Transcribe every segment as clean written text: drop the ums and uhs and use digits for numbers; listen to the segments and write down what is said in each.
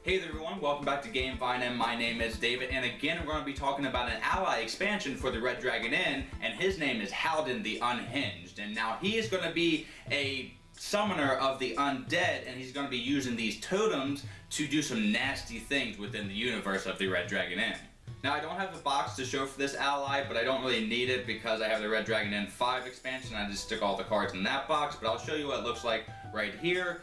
Hey there everyone, welcome back to GameVine, and my name is David, and again we're going to be talking about an ally expansion for the Red Dragon Inn, and his name is Halden the Unhinged. And now he is going to be a summoner of the undead, and he's going to be using these totems to do some nasty things within the universe of the Red Dragon Inn. Now I don't have the box to show for this ally, but I don't really need it because I have the Red Dragon Inn 5 expansion. I just stick all the cards in that box, but I'll show you what it looks like right here.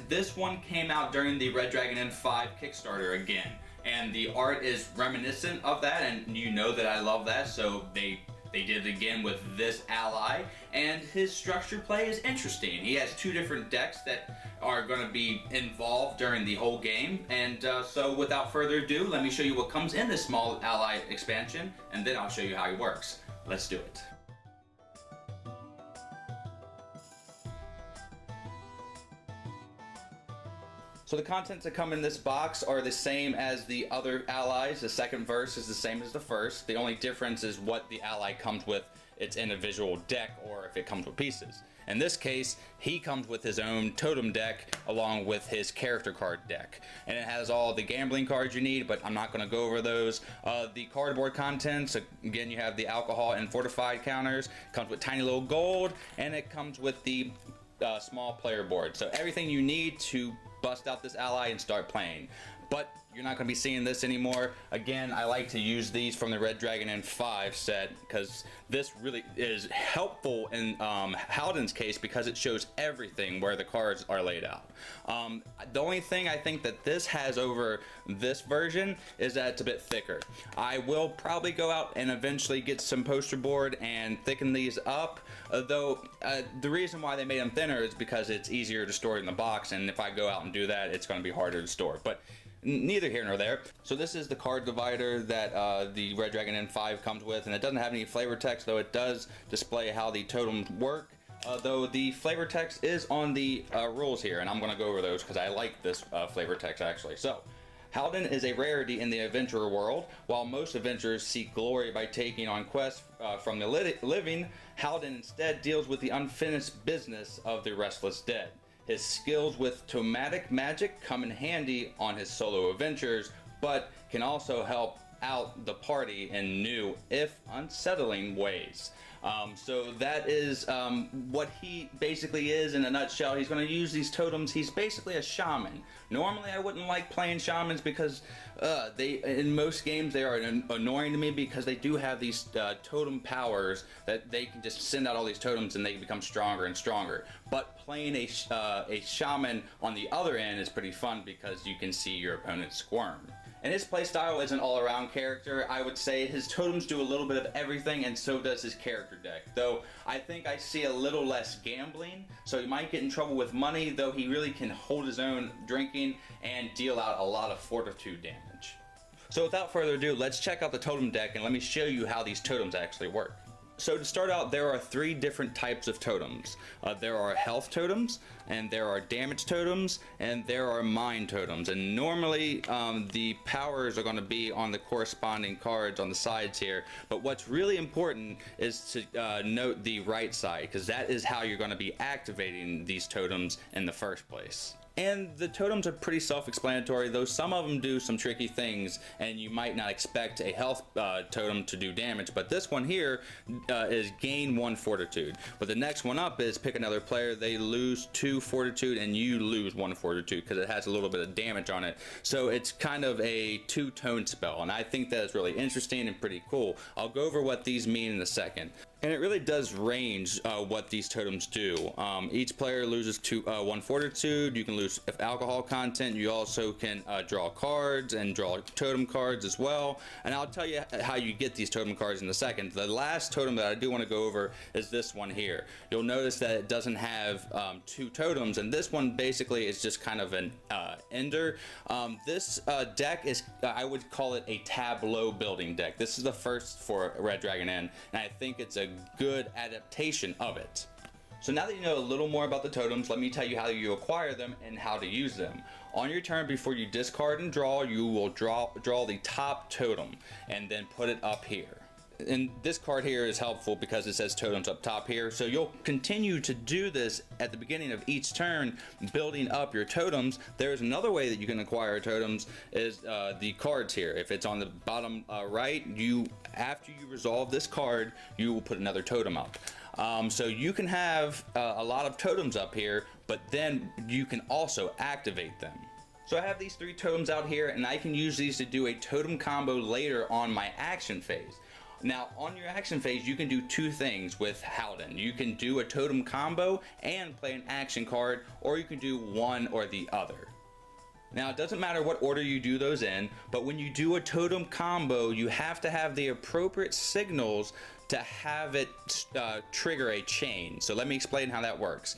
This one came out during the Red Dragon Inn 5 Kickstarter again, and the art is reminiscent of that, and you know that I love that, so they did it again with this ally, and his structure play is interesting. He has two different decks that are going to be involved during the whole game, and so without further ado, let me show you what comes in this small ally expansion, and then I'll show you how he works. Let's do it. So the contents that come in this box are the same as the other allies. The second verse is the same as the first. The only difference is what the ally comes with, its individual deck, or if it comes with pieces. In this case, he comes with his own totem deck along with his character card deck. And it has all the gambling cards you need, but I'm not going to go over those. The cardboard contents, again, you have the alcohol and fortified counters, comes with tiny little gold, and it comes with the small player board. So everything you need to bust out this ally and start playing. But you're not going to be seeing this anymore. Again, I like to use these from the Red Dragon Inn 5 set because this really is helpful in Halden's case because it shows everything where the cards are laid out. The only thing I think that this has over this version is that it's a bit thicker. I will probably go out and eventually get some poster board and thicken these up, though the reason why they made them thinner is because it's easier to store in the box, and if I go out and do that, it's going to be harder to store. But neither here nor there. So this is the card divider that the Red Dragon Inn 5 comes with, and it doesn't have any flavor text, though it does display how the totems work. Though the flavor text is on the rules here, and I'm going to go over those because I like this flavor text actually. So, Halden is a rarity in the adventurer world. While most adventurers seek glory by taking on quests from the living, Halden instead deals with the unfinished business of the restless dead. His skills with tomatic magic come in handy on his solo adventures, but can also help out the party in new, if unsettling, ways. So that is what he basically is in a nutshell. He's going to use these totems. He's basically a shaman. Normally I wouldn't like playing shamans because in most games they are annoying to me because they do have these totem powers that they can just send out all these totems and they become stronger and stronger. But playing a shaman on the other end is pretty fun because you can see your opponent squirm. And his playstyle is an all-around character. I would say his totems do a little bit of everything, and so does his character deck. Though I think I see a little less gambling, so he might get in trouble with money, though he really can hold his own drinking and deal out a lot of fortitude damage. So without further ado, let's check out the totem deck and let me show you how these totems actually work. So to start out, there are three different types of totems. There are health totems, and there are damage totems, and there are mind totems. And normally the powers are going to be on the corresponding cards on the sides here. But what's really important is to note the right side, because that is how you're going to be activating these totems in the first place. And the totems are pretty self-explanatory, though some of them do some tricky things, and you might not expect a health totem to do damage, but this one here is gain 1 fortitude. But the next one up is pick another player, they lose 2 fortitude, and you lose 1 fortitude, because it has a little bit of damage on it. So it's kind of a two-tone spell, and I think that is really interesting and pretty cool. I'll go over what these mean in a second. And it really does range what these totems do. Each player loses 1 fortitude. You can lose alcohol content. You also can draw cards and draw totem cards as well. And I'll tell you how you get these totem cards in a second. The last totem that I do want to go over is this one here. You'll notice that it doesn't have 2 totems, and this one basically is just kind of an ender. This deck is, I would call it a tableau building deck. This is the first for Red Dragon Inn, and I think it's a good adaptation of it. So now that you know a little more about the totems, let me tell you how you acquire them and how to use them. On your turn, before you discard and draw, you will draw the top totem and then put it up here. and this card here is helpful because it says totems up top here. So you'll continue to do this at the beginning of each turn, building up your totems. There's another way that you can acquire totems is the cards here. If it's on the bottom right, after you resolve this card, you will put another totem up. So you can have a lot of totems up here, but then you can also activate them. So I have these 3 totems out here, and I can use these to do a totem combo later on my action phase. Now, on your action phase, you can do 2 things with Halden. You can do a totem combo and play an action card, or you can do one or the other. Now, it doesn't matter what order you do those in, but when you do a totem combo, you have to have the appropriate signals to have it trigger a chain. So let me explain how that works.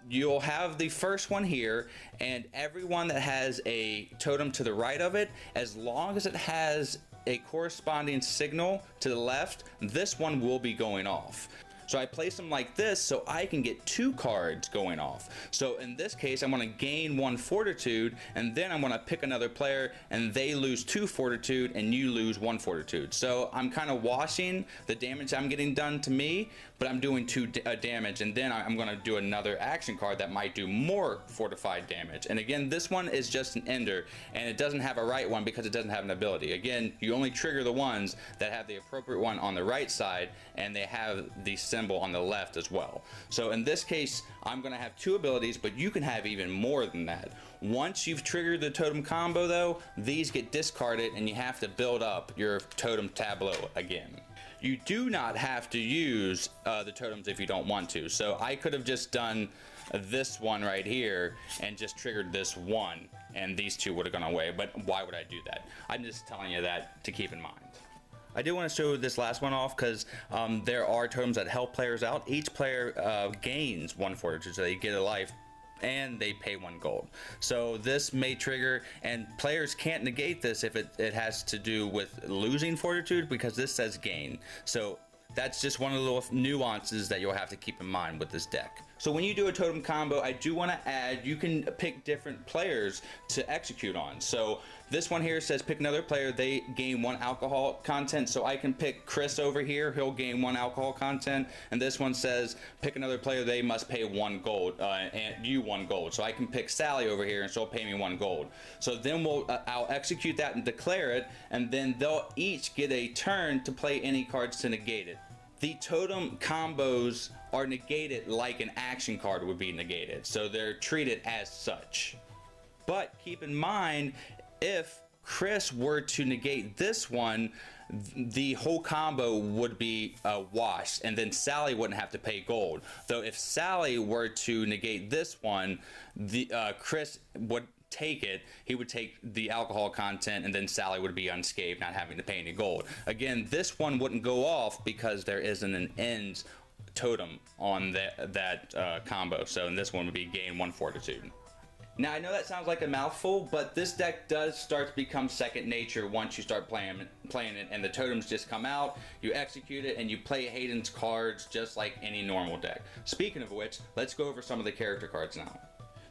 You'll have the first one here, and everyone that has a totem to the right of it, as long as it has a corresponding signal to the left, this one will be going off. So I place them like this so I can get 2 cards going off. So in this case, I'm going to gain 1 fortitude, and then I'm going to pick another player and they lose 2 fortitude and you lose 1 fortitude. So I'm kind of washing the damage I'm getting done to me, but I'm doing 2 damage, and then I'm going to do another action card that might do more fortified damage. And again, this one is just an ender, and it doesn't have a right one because it doesn't have an ability. Again, you only trigger the ones that have the appropriate one on the right side, and they have the symbol on the left as well. So in this case, I'm going to have 2 abilities, but you can have even more than that. Once you've triggered the totem combo though, these get discarded and you have to build up your totem tableau again. You do not have to use the totems if you don't want to. So I could have just done this one right here and just triggered this one, and these 2 would have gone away. But why would I do that? I'm just telling you that to keep in mind. I do want to show this last one off because there are totems that help players out. Each player gains 1 fortitude, so they get a life, and they pay 1 gold. So this may trigger, and players can't negate this if it has to do with losing fortitude, because this says gain. So that's just one of the little nuances that you'll have to keep in mind with this deck. So when you do a totem combo, I do want to add, you can pick different players to execute on. So this one here says pick another player, they gain 1 alcohol content. So I can pick Chris over here, he'll gain 1 alcohol content. And this one says pick another player, they must pay 1 gold, and you 1 gold. So I can pick Sally over here and she'll pay me 1 gold. So then I'll execute that and declare it, and then they'll each get a turn to play any cards to negate it. The totem combos are negated like an action card would be negated, so they're treated as such. But keep in mind, if Chris were to negate this one, the whole combo would be washed, and then Sally wouldn't have to pay gold. Though if Sally were to negate this one, Chris would take it, he would take the alcohol content, and then Sally would be unscathed, not having to pay any gold. Again, this one wouldn't go off because there isn't an end totem on that combo. So in this one would be gain 1 fortitude. Now, I know that sounds like a mouthful, but this deck does start to become second nature once you start playing it, and the totems just come out, you execute it, and you play Hayden's cards just like any normal deck. Speaking of which, let's go over some of the character cards now.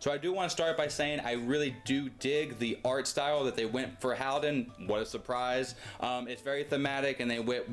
So I do want to start by saying I really do dig the art style that they went for Halden. What a surprise. It's very thematic, and they went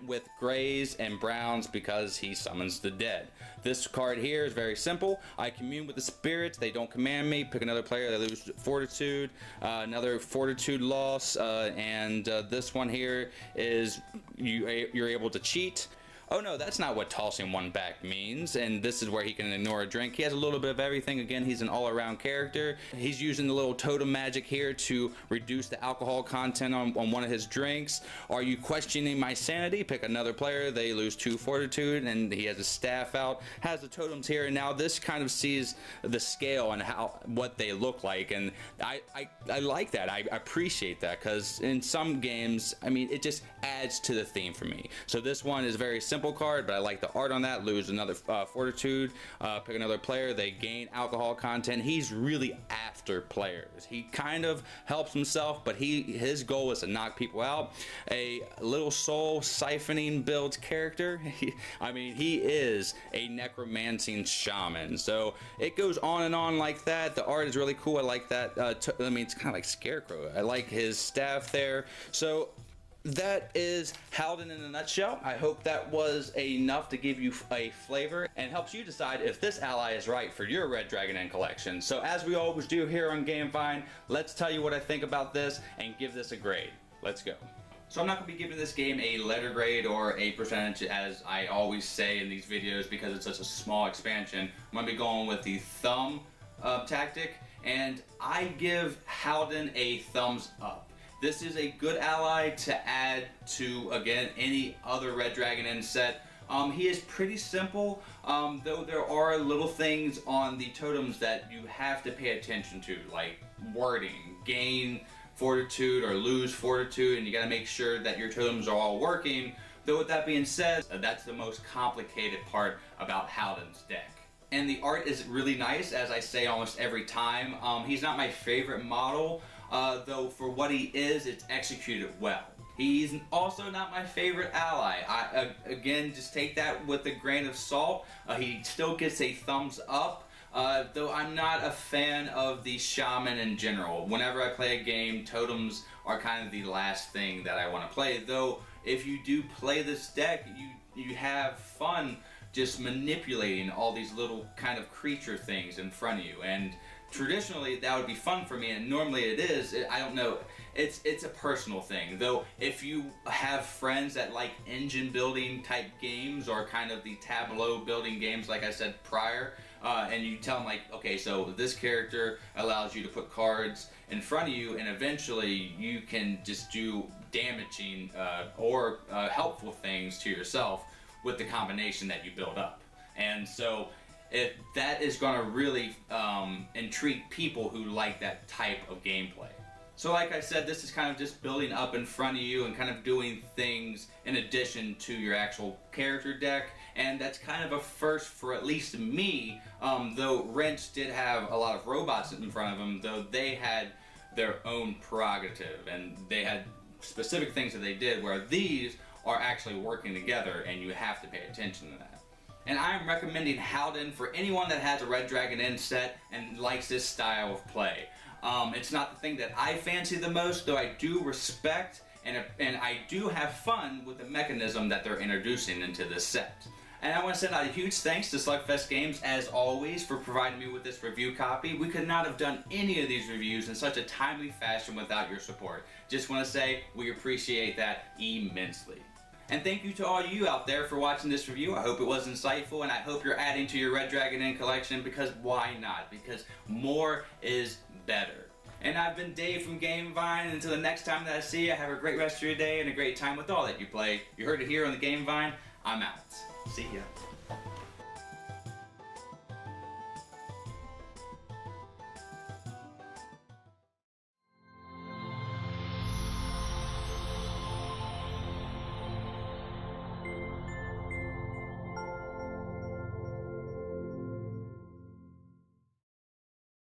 with grays and browns because he summons the dead. This card here is very simple. I commune with the spirits. They don't command me. Pick another player. They lose fortitude. Another fortitude loss. And this one here is you're able to cheat. Oh no, that's not what tossing 1 back means, and this is where he can ignore a drink. He has a little bit of everything. Again, he's an all-around character. He's using the little totem magic here to reduce the alcohol content on one of his drinks. Are you questioning my sanity? Pick another player. They lose 2 fortitude, and he has a staff out. Has the totems here, and now this kind of sees the scale and what they look like, and I like that. I appreciate that, because in some games, I mean, it just adds to the theme for me. So this one is very simple card, but I like the art on that. Lose another fortitude, pick another player, they gain alcohol content. He's really after players. He kind of helps himself, but his goal is to knock people out. A little soul siphoning builds character. I mean, he is a necromancing shaman, so it goes on and on like that. The art is really cool. I like that. I mean, it's kind of like Scarecrow. I like his staff there. So that is Halden in a nutshell. I hope that was enough to give you a flavor and helps you decide if this ally is right for your Red Dragon Inn collection. So as we always do here on Gamevine, let's tell you what I think about this and give this a grade. Let's go. So I'm not going to be giving this game a letter grade or a percentage as I always say in these videos because it's such a small expansion. I'm going to be going with the thumb tactic, and I give Halden a thumbs up. This is a good ally to add to, again, any other Red Dragon Inn set. He is pretty simple, though there are little things on the totems that you have to pay attention to, like wording, gain fortitude or lose fortitude, and you gotta make sure that your totems are all working. Though with that being said, that's the most complicated part about Halden's deck. And the art is really nice, as I say almost every time. He's not my favorite model, though for what he is, it's executed well. He's also not my favorite ally. Again, just take that with a grain of salt. He still gets a thumbs up, though I'm not a fan of the shaman in general. Whenever I play a game, totems are kind of the last thing that I want to play. Though, if you do play this deck, you have fun just manipulating all these little kind of creature things in front of you. And traditionally, that would be fun for me, and normally it is. I don't know. It's a personal thing. Though, if you have friends that like engine building type games or kind of the tableau building games, like I said prior, and you tell them like, okay, so this character allows you to put cards in front of you, and eventually you can just do damaging or helpful things to yourself with the combination that you build up. And so if that is going to really intrigue people who like that type of gameplay. So like I said, this is kind of just building up in front of you and kind of doing things in addition to your actual character deck, and that's kind of a first for at least me, though Wrench did have a lot of robots in front of him, though they had their own prerogative and they had specific things that they did, where these are actually working together and you have to pay attention to that. And I'm recommending Halden for anyone that has a Red Dragon Inn set and likes this style of play. It's not the thing that I fancy the most, though I do respect and I do have fun with the mechanism that they're introducing into this set. And I want to send out a huge thanks to Slugfest Games, as always, for providing me with this review copy. We could not have done any of these reviews in such a timely fashion without your support. Just want to say we appreciate that immensely. And thank you to all you out there for watching this review. I hope it was insightful, and I hope you're adding to your Red Dragon Inn collection, because why not? Because more is better. And I've been Dave from Gamevine, and until the next time that I see you, have a great rest of your day and a great time with all that you play. You heard it here on the Gamevine. I'm out. See ya.